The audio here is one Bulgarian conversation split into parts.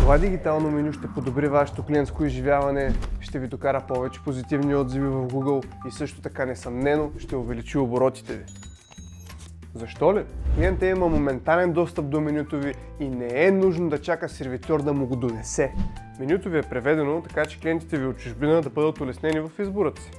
Това дигитално меню ще подобри вашето клиентско изживяване, ще ви докара повече позитивни отзиви в Google и също така несъмнено ще увеличи оборотите ви. Защо ли? Клиентът има моментален достъп до менюто ви и не е нужно да чака сервитьор да му го донесе. Менюто ви е преведено, така че клиентите ви от чужбина да бъдат улеснени в изборът си.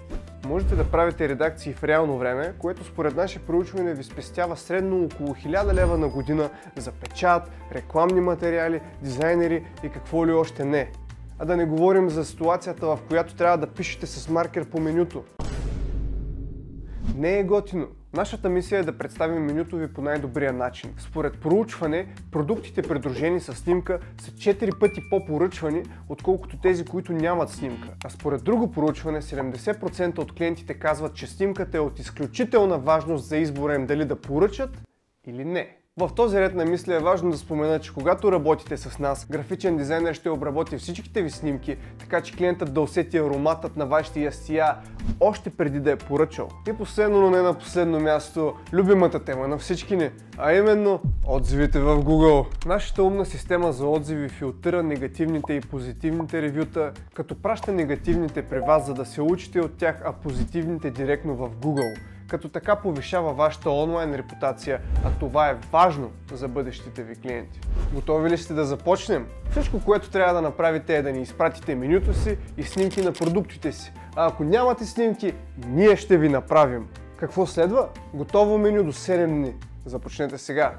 Можете да правите редакции в реално време, което според наше проучване ви спестява средно около 1000 лева на година за печат, рекламни материали, дизайнери и какво ли още не. А да не говорим за ситуацията, в която трябва да пишете с маркер по менюто. Не е готино. Нашата мисия е да представим менюто ви по най-добрия начин. Според проучване, продуктите придружени с снимка са 4 пъти по-поръчвани, отколкото тези, които нямат снимка. А според друго проучване, 70% от клиентите казват, че снимката е от изключителна важност за избора им дали да поръчат или не. В този ред на мисли е важно да спомена, че когато работите с нас, графичен дизайнер ще обработи всичките ви снимки, така че клиентът да усети ароматът на вашите ястия още преди да е поръчал. И последно, но не на последно място, любимата тема на всички ни, а именно отзивите в Google. Нашата умна система за отзиви филтрира негативните и позитивните ревюта, като праща негативните при вас, за да се учите от тях, а позитивните директно в Google. Като така повишава вашата онлайн репутация, а това е важно за бъдещите ви клиенти. Готови ли сте да започнем? Всичко, което трябва да направите е да ни изпратите менюто си и снимки на продуктите си. А ако нямате снимки, ние ще ви направим. Какво следва? Готово меню до 7 дни. Започнете сега!